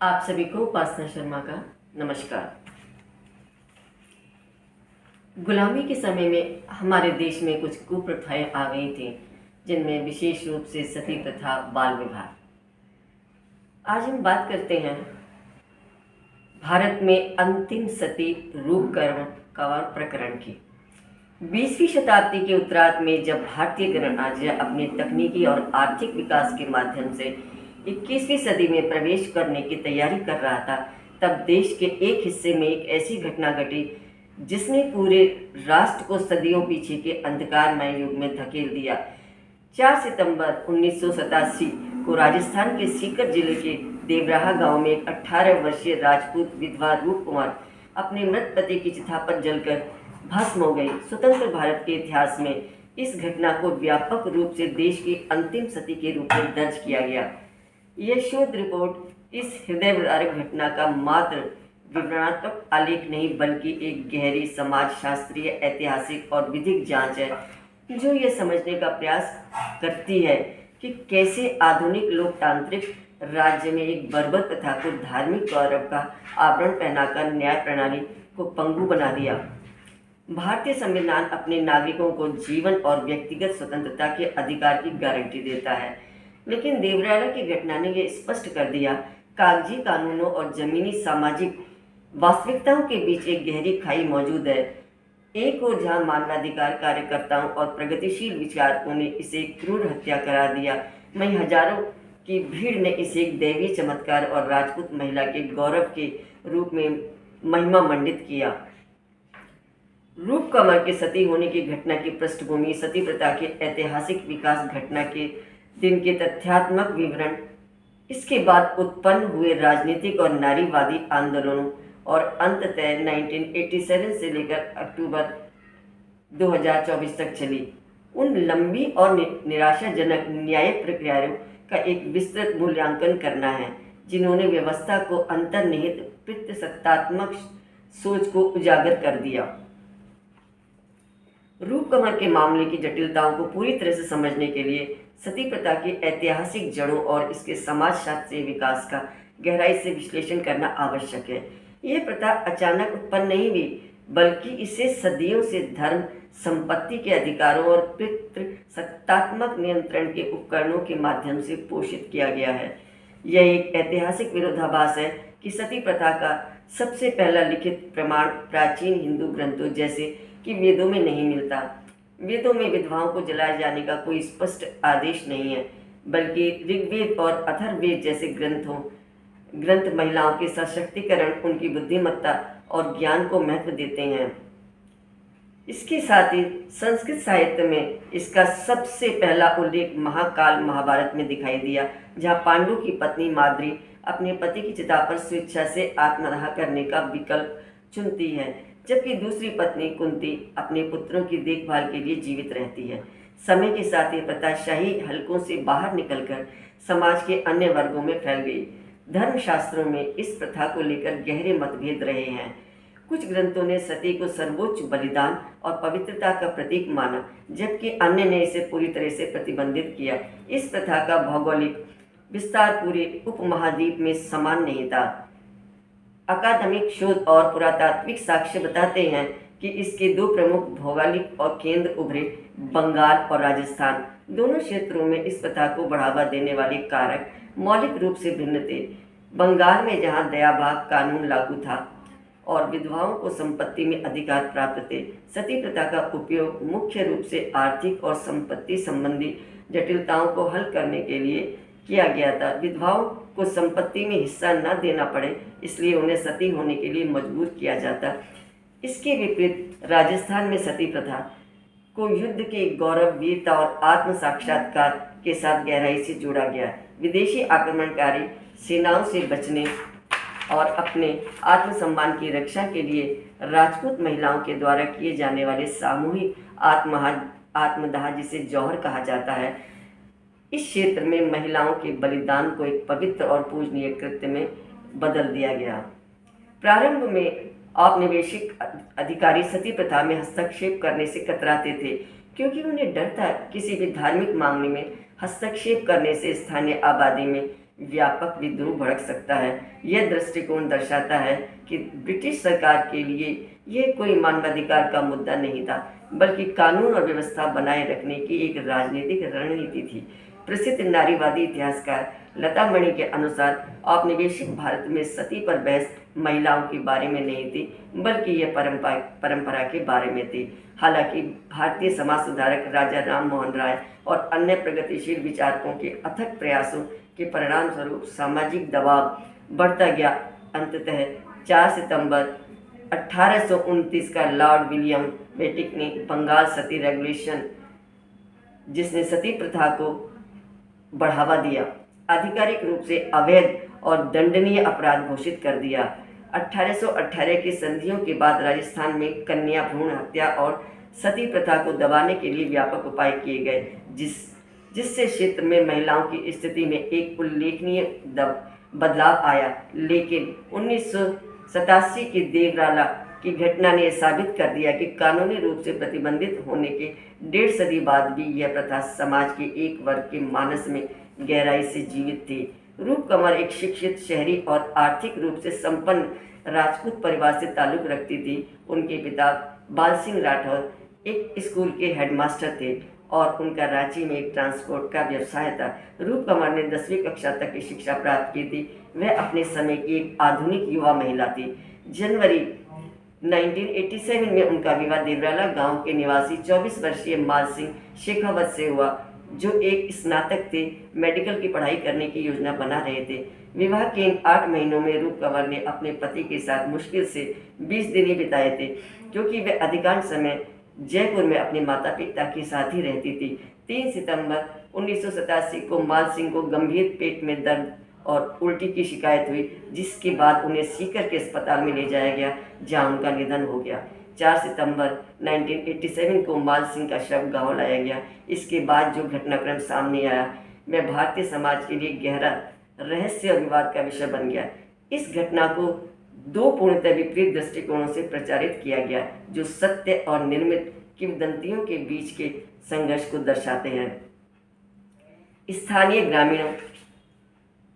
आप सभी को उपासना शर्मा का नमस्कार। गुलामी के समय में हमारे देश में कुछ कुप्रथाएं आ गई थीं, जिनमें विशेष रूप से सती प्रथा, बाल विवाह। आज हम बात करते हैं भारत में अंतिम सती रूपकर्म कवर प्रकरण की। 20वीं शताब्दी के उत्तरार्ध में जब भारतीय गणराज्य अपने तकनीकी और आर्थिक विकास के माध्यम से 21वीं सदी में प्रवेश करने की तैयारी कर रहा था, तब देश के एक हिस्से में एक ऐसी घटना घटी जिसने पूरे राष्ट्र को सदियों पीछे के अंधकारमय युग में धकेल दिया। 4 सितंबर 1987 को राजस्थान के सीकर जिले के देवराहा गांव में एक 18 वर्षीय राजपूत विधवा रूप कुमार अपने मृत पति की चिता पर जलकर भस्म हो गई। स्वतंत्र भारत के इतिहास में इस घटना को व्यापक रूप से देश की अंतिम सती के रूप में दर्ज किया गया। यह शोध रिपोर्ट इस हृदय विदारक घटना का मात्र विवरणात्मक आलेख नहीं, बल्कि एक गहरी समाज शास्त्रीय, ऐतिहासिक और विधिक जांच है, जो यह समझने का प्रयास करती है कि कैसे आधुनिक लोकतांत्रिक राज्य में एक बर्बर प्रथा को धार्मिक गौरव का आवरण पहनाकर न्याय प्रणाली को पंगु बना दिया। भारतीय संविधान अपने नागरिकों को जीवन और व्यक्तिगत स्वतंत्रता के अधिकार की गारंटी देता है, लेकिन देवराला की घटना ने यह स्पष्ट कर दिया, कागजी कानूनों और जमीनी सामाजिक वास्तविकताओं के बीच एक गहरी खाई मौजूद है। एक ओर जहां मानवाधिकार कार्यकर्ताओं और प्रगतिशील विचारकों ने इसे क्रूर हत्या करार दिया, वहीं हजारों की भीड़ ने इसे एक दैवीय चमत्कार और राजपूत महिला के गौरव के रूप में महिमा मंडित किया। रूप कमर के सती होने की घटना की पृष्ठभूमि, सती प्रथा के ऐतिहासिक विकास, घटना के दिन के तथ्यात्मक विवरण, इसके बाद उत्पन्न हुए राजनीतिक और नारीवादी आंदोलनों और अंततः 1987 से लेकर अक्टूबर 2024 तक चली उन लंबी और निराशाजनक न्यायिक प्रक्रियाओं का एक विस्तृत मूल्यांकन करना है, जिन्होंने व्यवस्था को अंतर्निहित पितृसत्तात्मक सोच को उजागर कर दिया। रूप कमर के मामले की जटिलताओं को पूरी तरह से समझने के लिए सती प्रथा की ऐतिहासिक जड़ों और इसके समाजशास्त्रीय विकास का गहराई से विश्लेषण करना आवश्यक है। यह प्रथा अचानक उत्पन्न नहीं हुई, बल्कि इसे सदियों से धर्म, संपत्ति के अधिकारों और पितृसत्तात्मक नियंत्रण के उपकरणों के माध्यम से पोषित किया गया है। यह एक ऐतिहासिक विरोधाभास है कि सती प्रथा का सबसे पहला लिखित प्रमाण प्राचीन हिंदू ग्रंथों जैसे कि वेदों में नहीं मिलता। वेदों में विधवाओं को जलाए जाने का कोई स्पष्ट आदेश नहीं है, बल्कि ऋग्वेद और अथर्ववेद जैसे ग्रंथ महिलाओं के सशक्तिकरण, उनकी बुद्धिमत्ता और ज्ञान को महत्व देते हैं। इसके साथ ही संस्कृत साहित्य में इसका सबसे पहला उल्लेख महाकाल महाभारत में दिखाई दिया, जहाँ पांडु की पत्नी माद्री अपने पति की चिता पर स्वेच्छा से आत्मदाह करने का विकल्प चुनती है, जबकि दूसरी पत्नी कुंती अपने पुत्रों की देखभाल के लिए जीवित रहती है। समय के साथ ये प्रथा शाही हलकों से बाहर निकलकर समाज के अन्य वर्गों में फैल गई। धर्मशास्त्रों में इस प्रथा को लेकर गहरे मतभेद रहे हैं। कुछ ग्रंथों ने सती को सर्वोच्च बलिदान और पवित्रता का प्रतीक माना, जबकि अन्य ने इसे पूरी तरह से प्रतिबंधित किया। इस प्रथा का भौगोलिक विस्तार पूरे उपमहाद्वीप में समान नहीं था। अकादमिक शोध और पुरातात्विक साक्ष्य बताते हैं कि इसके दो प्रमुख भौगोलिक और केंद्र उभरे, बंगाल और राजस्थान। दोनों क्षेत्रों में इस प्रथा को बढ़ावा देने वाले कारक मौलिक रूप से भिन्न थे। बंगाल में जहां दयाभाग कानून लागू था और विधवाओं को संपत्ति में अधिकार प्राप्त थे, सती प्रथा का उपयोग मुख्य रूप से आर्थिक और संपत्ति संबंधी जटिलताओं को हल करने के लिए किया गया था। विधवाओं को संपत्ति में हिस्सा न देना पड़े, इसलिए उन्हें सती होने के लिए मजबूर किया जाता। इसके विपरीत राजस्थान में सती प्रथा को युद्ध के गौरव, वीरता और आत्म साक्षात्कार के साथ गहराई से जोड़ा गया। विदेशी आक्रमणकारी सेनाओं से बचने और अपने आत्मसम्मान की रक्षा के लिए राजपूत महिलाओं के द्वारा किए जाने वाले सामूहिक आत्मदाह, जिसे जौहर कहा जाता है, इस क्षेत्र में महिलाओं के बलिदान को एक पवित्र और पूजनीय कृत्य में बदल दिया गया। प्रारंभ में औपनिवेशिक अधिकारी सती प्रथा में हस्तक्षेप करने से कतराते थे, क्योंकि उन्हें डर था किसी भी धार्मिक मामले में हस्तक्षेप करने से स्थानीय आबादी में व्यापक विद्रोह भड़क सकता है। यह दृष्टिकोण दर्शाता है कि ब्रिटिश सरकार के लिए यह कोई मानवाधिकार का मुद्दा नहीं था, बल्कि कानून और व्यवस्था बनाए रखने की एक राजनीतिक रणनीति थी। प्रसिद्ध नारीवादी इतिहासकार लता मणि के अनुसार औपनिवेशिक भारत में सती पर बहस महिलाओं के बारे में नहीं थी, बल्कि यह परंपरा के बारे में थी। हालांकि भारतीय समाज सुधारक राजा राम मोहन राय और अन्य प्रगतिशील विचारकों के अथक प्रयासों के परिणाम स्वरूप सामाजिक दबाव बढ़ता गया। अंततः 4 सितंबर 1829 का लॉर्ड विलियम बेटिक ने बंगाल सती रेगुलेशन, जिसने सती प्रथा को बढ़ावा दिया, आधिकारिक रूप से अवैध और दंडनीय अपराध घोषित कर दिया। 1818 की संधियों के बाद राजस्थान में कन्या भ्रूण हत्या और सती प्रथा को दबाने के लिए व्यापक उपाय किए गए, जिससे क्षेत्र में महिलाओं की स्थिति में एक उल्लेखनीय बदलाव आया। लेकिन 1987 की देवराला की घटना ने साबित कर दिया कि कानूनी रूप से प्रतिबंधित होने के 1.5 सदी बाद भी यह प्रथा समाज के एक वर्ग के मानस में गहराई से जीवित थी। रूप कंवर एक शिक्षित, शहरी और आर्थिक रूप से संपन्न राजपूत परिवार से ताल्लुक रखती थी। उनके पिता बाल सिंह राठौर एक स्कूल के हेडमास्टर थे और उनका रांची में एक ट्रांसपोर्ट का व्यवसाय था। रूप कंवर ने 10वीं कक्षा तक की शिक्षा प्राप्त की थी। वह अपने समय की एक आधुनिक युवा महिला थी। जनवरी 1987 में उनका विवाह देवराला गांव के निवासी 24 वर्षीय माल सिंह शेखावत से हुआ, जो एक स्नातक थे, मेडिकल की पढ़ाई करने की योजना बना रहे थे। विवाह के इन 8 महीनों में रूप कंवर ने अपने पति के साथ मुश्किल से 20 दिन ही बिताए थे, क्योंकि वह अधिकांश समय जयपुर में अपने माता पिता के साथ ही रहती थी। 3 सितंबर 1987 को माल सिंह को गंभीर पेट में दर्द और उल्टी की शिकायत हुई, जिसके बाद उन्हें सीकर के अस्पताल में ले जाया गया, जहां उनका निधन हो गया। 4 सितंबर 1987 को माल सिंह का शव गांव लाया गया। इसके बाद जो घटनाक्रम सामने आया, वह भारतीय समाज के लिए गहरा रहस्य और विवाद का विषय बन गया। इस घटना को 2 पूर्णतः विपरीत दृष्टिकोणों से प्रचारित किया गया, जो सत्य और निर्मित किंवदंतियों के बीच के संघर्ष को दर्शाते हैं। स्थानीय ग्रामीणों,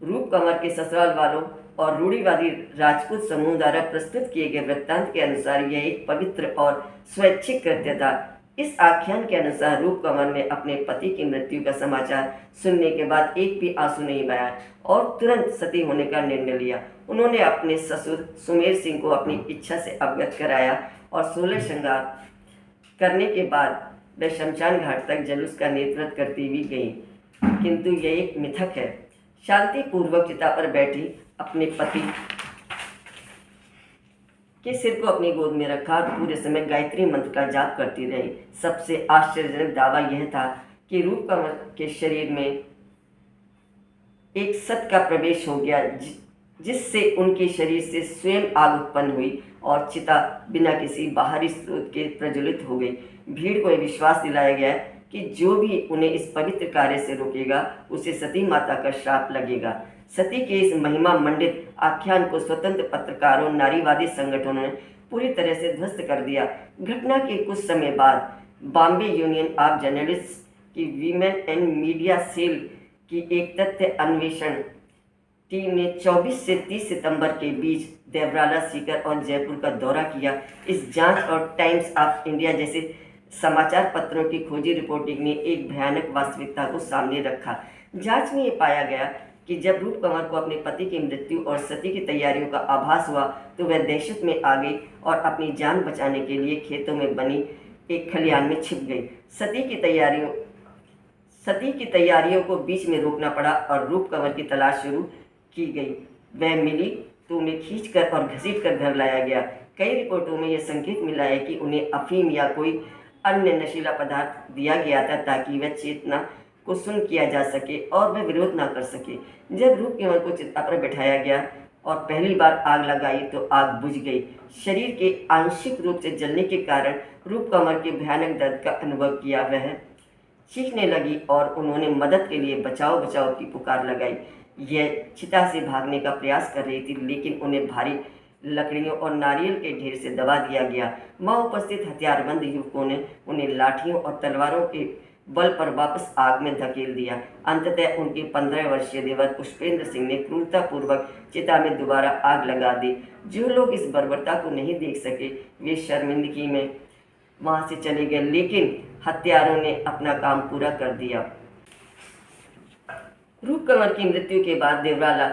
रूप कंवर के ससुराल वालों और रूढ़िवादी राजपूत समूह द्वारा प्रस्तुत किए गए वृत्तांत के अनुसार यह एक पवित्र और स्वैच्छिक कृत्य था। इस आख्यान के अनुसार रूप कंवर ने अपने पति की मृत्यु का समाचार सुनने के बाद एक भी आंसू नहीं बहाया और तुरंत सती होने का निर्णय लिया। उन्होंने अपने ससुर सुमेर सिंह को अपनी इच्छा से अवगत कराया और 16 श्रृंगार करने के बाद वह शमशान घाट तक जुलूस का नेतृत्व करती हुई गई। किंतु यह एक मिथक है। शांतिपूर्वक चिता पर बैठी अपने पति के सिर को अपनी गोद में रखा और पूरे समय गायत्री मंत्र का जाप करती रही। सबसे आश्चर्यजनक दावा यह था कि रूप कंवर के शरीर में एक सत का प्रवेश हो गया, जिससे उनके शरीर से स्वयं आग उत्पन्न हुई और चिता बिना किसी बाहरी स्रोत के प्रज्वलित हो गई। भीड़ को यह विश्वास दिलाया गया कि जो भी उन्हें इस पवित्र कार्य से रोकेगा, उसे सती माता का श्राप लगेगा। सती के इस महिमा मंडित आख्यान को स्वतंत्र पत्रकारों, नारीवादी संगठनों ने पूरी तरह से ध्वस्त कर दिया। घटना के कुछ समय बाद बॉम्बे यूनियन ऑफ जर्नलिस्ट की वीमेन एंड मीडिया सेल की एक तथ्य अन्वेषण टीम ने 24 से 30 सितंबर के बीच देवराला, सीकर और जयपुर का दौरा किया। इस जांच और टाइम्स ऑफ इंडिया जैसे समाचार पत्रों की खोजी रिपोर्टिंग ने एक भयानक वास्तविकता को सामने रखा। जांच में ये पाया गया कि जब रूप कंवर को अपने पति की मृत्यु और सती की तैयारियों का आभास हुआ, तो वह दहशत में आ गई और अपनी जान बचाने के लिए खेतों में बनी एक खलिहान में छिप गई। सती की तैयारियों को बीच में रोकना पड़ा और रूप कंवर की तलाश शुरू की गई। वह मिली तो उन्हें खींचकर और घसीटकर घर लाया गया। कई रिपोर्टों में यह संकेत मिला है कि उन्हें अफीम या कोई अन्य नशीला पदार्थ दिया गया था, ताकि वह चेतना को सुन किया जा सके और वह विरोध ना कर सके। जब रूप कंवर को चिता पर बिठाया गया और पहली बार आग लगाई, तो आग बुझ गई। शरीर के आंशिक रूप से जलने के कारण रूप कंवर के भयानक दर्द का अनुभव किया। वह चीखने लगी और उन्होंने मदद के लिए बचाओ बचाओ की पुकार लगाई। यह चिता से भागने का प्रयास कर रही थी, लेकिन उन्हें भारी लकड़ियों और नारियल के ढेर से दबा दिया गया। वहां उपस्थित हथियारबंद युवकों ने उन्हें लाठियों और तलवारों के बल पर वापस आग में धकेल दिया। अंततः उनके 15 वर्षीय देवर पुष्पेंद्र सिंह ने क्रूरतापूर्वक चिता में दोबारा आग लगा दी। जो लोग इस बर्बरता को नहीं देख सके वे शर्मिंदगी में वहां से चले गए, लेकिन हत्यारों ने अपना काम पूरा कर दिया। रूप कंवर की मृत्यु के बाद देवराला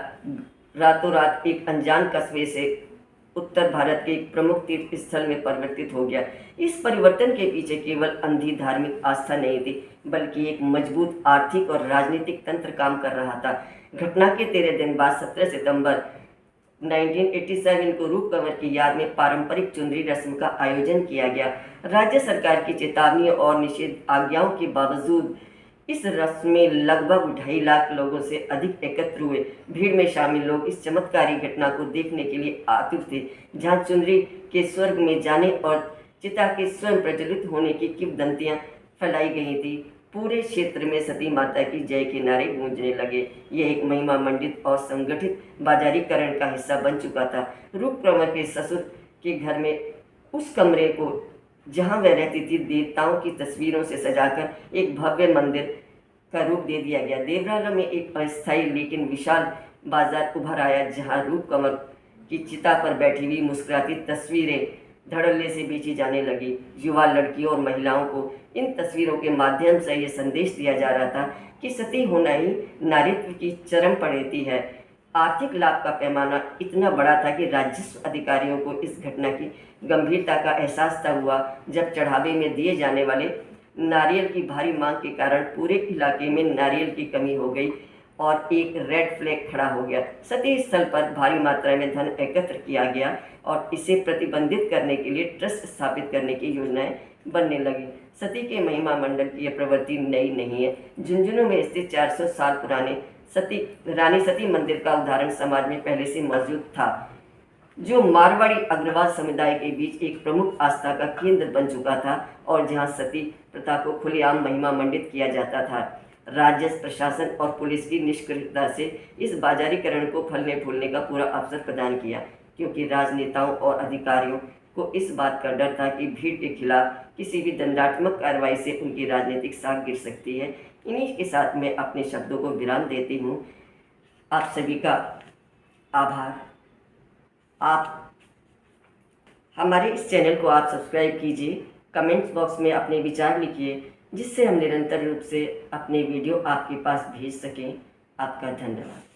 रातों रात एक अनजान कस्बे से उत्तर भारत के एक प्रमुख तीर्थ स्थल में परिवर्तित हो गया। इस परिवर्तन के पीछे केवल अंधी धार्मिक आस्था नहीं थी, बल्कि एक मजबूत आर्थिक और राजनीतिक तंत्र काम कर रहा था। घटना के 13 दिन बाद 17 सितंबर 1987 को रूप कंवर की याद में पारंपरिक चुनरी रस्म का आयोजन किया गया। राज्य सरकार की चेतावनी और निषेध आज्ञाओं के बावजूद इस रस्म में लगभग 2.5 लाख लोगों से अधिक एकत्र हुए। भीड़ में शामिल लोग इस चमत्कारी घटना को देखने के लिए आतुर थे, जहां चुनरी के स्वर्ग में जाने और चिता के स्वयं प्रज्वलित होने की किंवदंतियां फैलाई गई थी। पूरे क्षेत्र में सती माता की जय के नारे गूंजने लगे। यह एक महिमा मंडित और संगठित बाजारीकरण का हिस्सा बन चुका था। रूप कंवर के ससुर के घर में उस कमरे को जहां वह रहती थी देवताओं की तस्वीरों से सजाकर एक भव्य मंदिर का रूप दे दिया गया। देवराला में एक अस्थायी लेकिन विशाल बाजार उभर आया, जहां रूप कंवर की चिता पर बैठी हुई मुस्कुराती तस्वीरें धड़ल्ले से बेची जाने लगी। युवा लड़कियों और महिलाओं को इन तस्वीरों के माध्यम से ये संदेश दिया जा रहा था कि सती होना ही नारीत्व की चरम परिणति है। आर्थिक लाभ का पैमाना इतना बड़ा था कि राजस्व अधिकारियों को इस घटना की गंभीरता का एहसास तब हुआ जब चढ़ावे में दिए जाने वाले नारियल की भारी मांग के कारण पूरे इलाके में नारियल की कमी हो गई और एक रेड फ्लैग खड़ा हो गया। सती स्थल पर भारी मात्रा में धन एकत्र किया गया और इसे प्रतिबंधित करने के लिए ट्रस्ट स्थापित करने की योजनाएं बनने लगी। सती के महिमा मंडल की यह प्रवृत्ति नई नहीं है। झुंझुनू में स्थित 400 साल पुराने रानी सती मंदिर का उदाहरण समाज में पहले से मौजूद था, जो मारवाड़ी अग्रवाल समुदाय के बीच एक प्रमुख आस्था का केंद्र बन चुका था और जहां सती प्रथा को खुलेआम महिमा मंडित किया जाता था। राजस्व प्रशासन और पुलिस की निष्क्रियता से इस बाजारीकरण को फलने फूलने का पूरा अवसर प्रदान किया, क्योंकि राजनेताओं और अधिकारियों को इस बात का डर था कि भीड़ के खिलाफ किसी भी दंडात्मक कार्रवाई से उनकी राजनीतिक साख गिर सकती है। इन्हीं के साथ मैं अपने शब्दों को विराम देती हूँ। आप सभी का आभार। आप हमारे इस चैनल को आप सब्सक्राइब कीजिए, कमेंट्स बॉक्स में अपने विचार लिखिए, जिससे हम निरंतर रूप से अपने वीडियो आपके पास भेज सकें। आपका धन्यवाद।